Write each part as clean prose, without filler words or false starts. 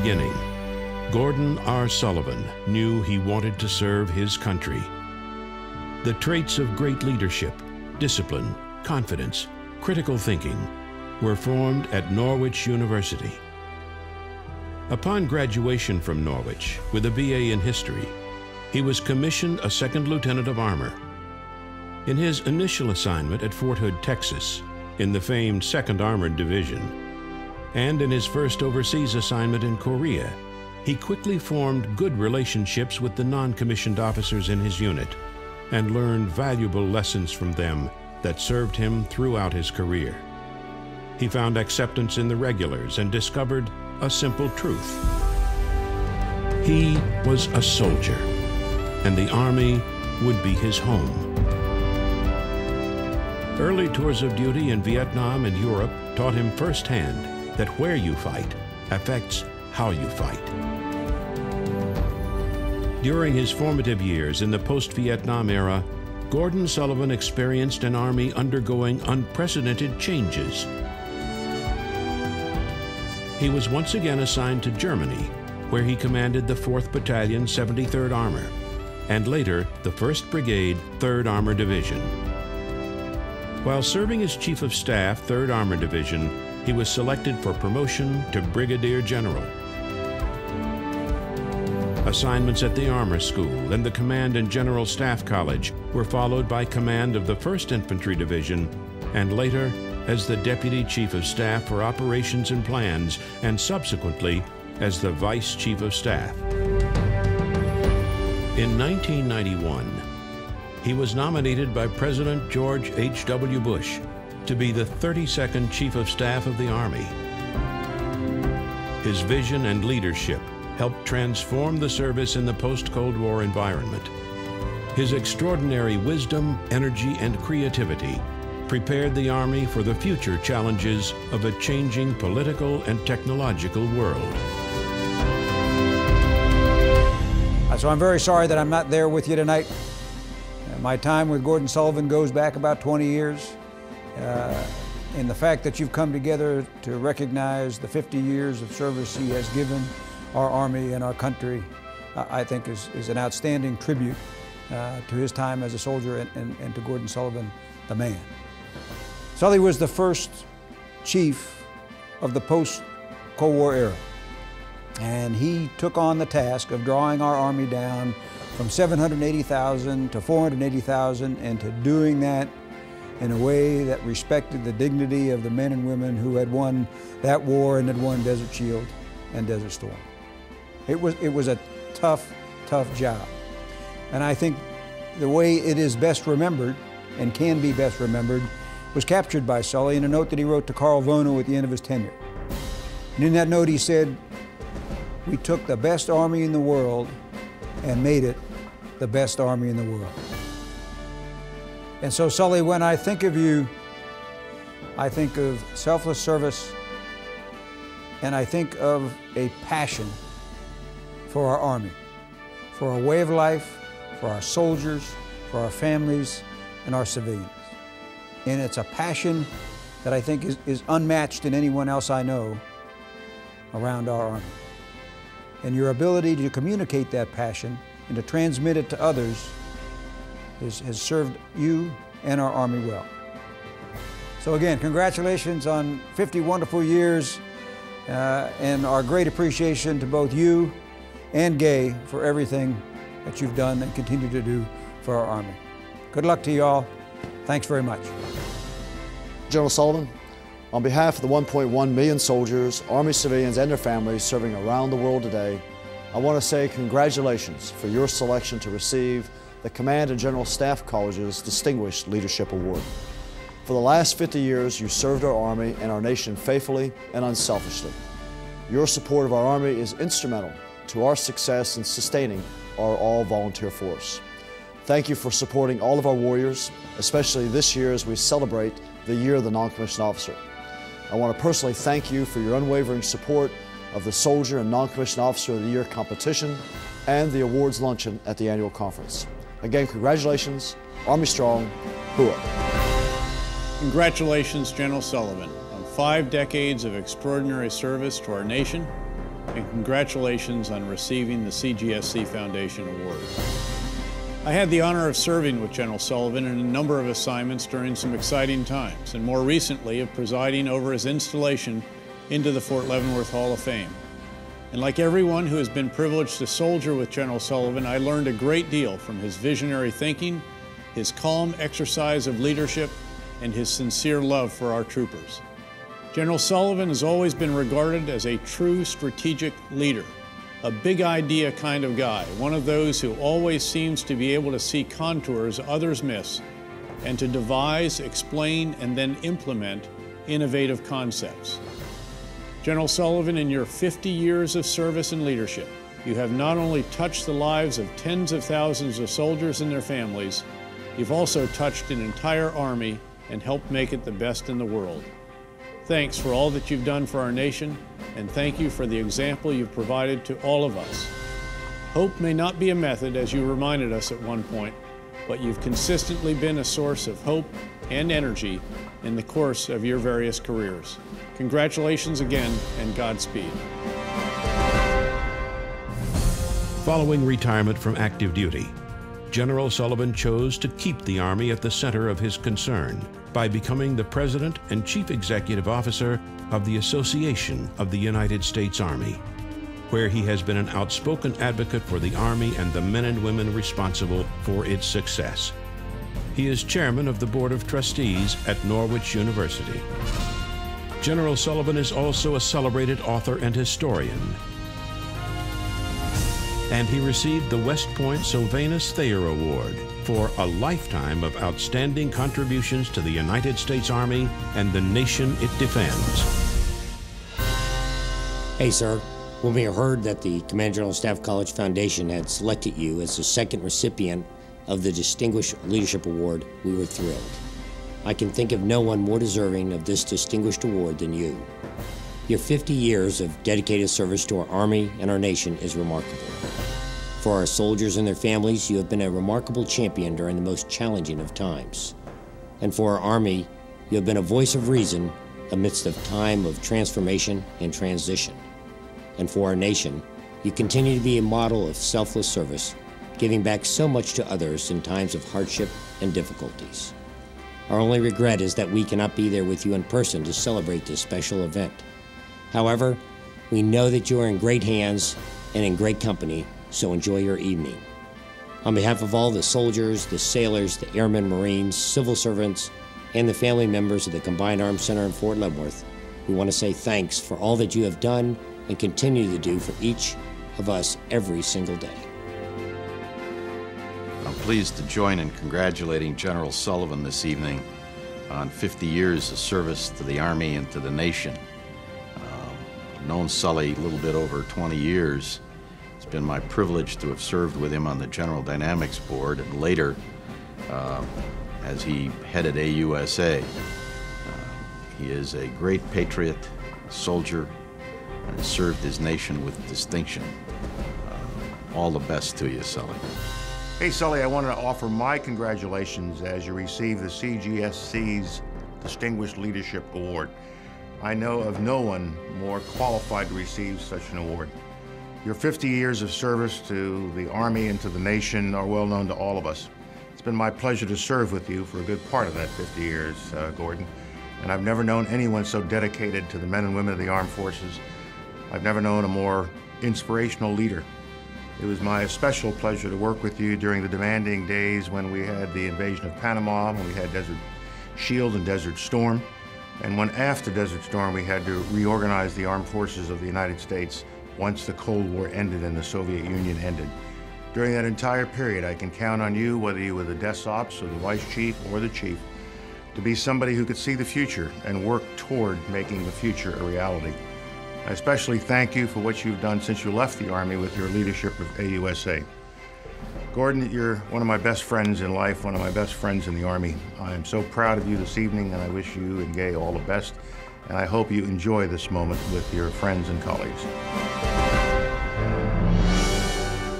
beginning, Gordon R. Sullivan knew he wanted to serve his country. The traits of great leadership, discipline, confidence, critical thinking were formed at Norwich University. Upon graduation from Norwich with a BA in history, he was commissioned a second lieutenant of armor. In his initial assignment at Fort Hood, Texas, in the famed 2nd Armored Division, and in his first overseas assignment in Korea, he quickly formed good relationships with the non-commissioned officers in his unit and learned valuable lessons from them that served him throughout his career. He found acceptance in the regulars and discovered a simple truth. He was a soldier, and the Army would be his home. Early tours of duty in Vietnam and Europe taught him firsthand that where you fight affects how you fight. During his formative years in the post-Vietnam era, Gordon Sullivan experienced an Army undergoing unprecedented changes. He was once again assigned to Germany, where he commanded the 4th Battalion, 73rd Armor, and later the 1st Brigade, 3rd Armor Division. While serving as Chief of Staff, 3rd Armor Division, he was selected for promotion to Brigadier General. Assignments at the Armor School and the Command and General Staff College were followed by command of the 1st Infantry Division, and later as the Deputy Chief of Staff for Operations and Plans, and subsequently as the Vice Chief of Staff. In 1991, he was nominated by President George H.W. Bush to be the 32nd Chief of Staff of the Army. His vision and leadership helped transform the service in the post-Cold War environment. His extraordinary wisdom, energy, and creativity prepared the Army for the future challenges of a changing political and technological world. So I'm very sorry that I'm not there with you tonight. My time with Gordon Sullivan goes back about 20 years. And the fact that you've come together to recognize the 50 years of service he has given our Army and our country, I think is an outstanding tribute to his time as a soldier and to Gordon Sullivan, the man. Sully was the first chief of the post-Cold War era. And he took on the task of drawing our Army down from 780,000 to 480,000, and to doing that in a way that respected the dignity of the men and women who had won that war and had won Desert Shield and Desert Storm. It was a tough, tough job. And I think the way it is best remembered, and can be best remembered, was captured by Sully in a note that he wrote to Carl Vono at the end of his tenure. And in that note he said, "We took the best Army in the world and made it the best Army in the world." And so, Sully, when I think of you, I think of selfless service, and I think of a passion for our Army, for our way of life, for our soldiers, for our families, and our civilians. And it's a passion that I think is unmatched in anyone else I know around our Army. And your ability to communicate that passion and to transmit it to others has served you and our Army well. So again, congratulations on 50 wonderful years, and our great appreciation to both you and Gay for everything that you've done and continue to do for our Army. Good luck to you all. Thanks very much. General Sullivan, on behalf of the 1.1 million soldiers, Army civilians, and their families serving around the world today, I want to say congratulations for your selection to receive the Command and General Staff College's Distinguished Leadership Award. For the last 50 years, you served our Army and our nation faithfully and unselfishly. Your support of our Army is instrumental to our success in sustaining our all-volunteer force. Thank you for supporting all of our warriors, especially this year as we celebrate the Year of the Non-Commissioned Officer. I want to personally thank you for your unwavering support of the Soldier and Non-Commissioned Officer of the Year competition and the awards luncheon at the annual conference. Again, congratulations, Army Strong, hooah. Congratulations, General Sullivan, on 5 decades of extraordinary service to our nation and congratulations on receiving the CGSC Foundation Award. I had the honor of serving with General Sullivan in a number of assignments during some exciting times, and more recently of presiding over his installation into the Fort Leavenworth Hall of Fame. And like everyone who has been privileged to soldier with General Sullivan, I learned a great deal from his visionary thinking, his calm exercise of leadership, and his sincere love for our troopers. General Sullivan has always been regarded as a true strategic leader, a big idea kind of guy, one of those who always seems to be able to see contours others miss and to devise, explain, and then implement innovative concepts. General Sullivan, in your 50 years of service and leadership, you have not only touched the lives of tens of thousands of soldiers and their families, you've also touched an entire Army and helped make it the best in the world. Thanks for all that you've done for our nation, and thank you for the example you've provided to all of us. Hope may not be a method, as you reminded us at one point, but you've consistently been a source of hope and energy in the course of your various careers. Congratulations again, and Godspeed. Following retirement from active duty, General Sullivan chose to keep the Army at the center of his concern by becoming the President and Chief Executive Officer of the Association of the United States Army, where he has been an outspoken advocate for the Army and the men and women responsible for its success. He is chairman of the Board of Trustees at Norwich University. General Sullivan is also a celebrated author and historian, and he received the West Point Sylvanus Thayer Award for a lifetime of outstanding contributions to the United States Army and the nation it defends. Hey, sir. When we heard that the Command General Staff College Foundation had selected you as the second recipient of the Distinguished Leadership Award, we were thrilled. I can think of no one more deserving of this distinguished award than you. Your 50 years of dedicated service to our Army and our nation is remarkable. For our soldiers and their families, you have been a remarkable champion during the most challenging of times. And for our Army, you have been a voice of reason amidst a time of transformation and transition. And for our nation, you continue to be a model of selfless service, giving back so much to others in times of hardship and difficulties. Our only regret is that we cannot be there with you in person to celebrate this special event. However, we know that you are in great hands and in great company, so enjoy your evening. On behalf of all the soldiers, the sailors, the airmen, Marines, civil servants, and the family members of the Combined Arms Center in Fort Leavenworth, we want to say thanks for all that you have done and continue to do for each of us every single day. I'm pleased to join in congratulating General Sullivan this evening on 50 years of service to the Army and to the nation. I've known Sully a little bit over 20 years. It's been my privilege to have served with him on the General Dynamics Board and later as he headed AUSA. He is a great patriot, soldier, and has served his nation with distinction. All the best to you, Sully. Hey, Sully, I wanted to offer my congratulations as you receive the CGSC's Distinguished Leadership Award. I know of no one more qualified to receive such an award. Your 50 years of service to the Army and to the nation are well known to all of us. It's been my pleasure to serve with you for a good part of that 50 years, Gordon. And I've never known anyone so dedicated to the men and women of the armed forces. I've never known a more inspirational leader. It was my special pleasure to work with you during the demanding days when we had the invasion of Panama, when we had Desert Shield and Desert Storm, and when after Desert Storm we had to reorganize the armed forces of the United States once the Cold War ended and the Soviet Union ended. During that entire period, I can count on you, whether you were the desk ops or the vice chief or the chief, to be somebody who could see the future and work toward making the future a reality. I especially thank you for what you've done since you left the Army with your leadership of AUSA. Gordon, you're one of my best friends in life, one of my best friends in the Army. I am so proud of you this evening, and I wish you and Gay all the best, and I hope you enjoy this moment with your friends and colleagues.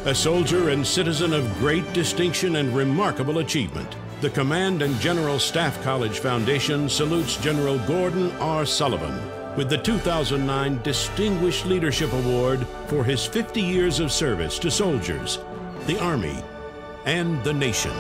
A soldier and citizen of great distinction and remarkable achievement, the Command and General Staff College Foundation salutes General Gordon R. Sullivan, with the 2009 Distinguished Leadership Award for his 50 years of service to soldiers, the Army, and the nation.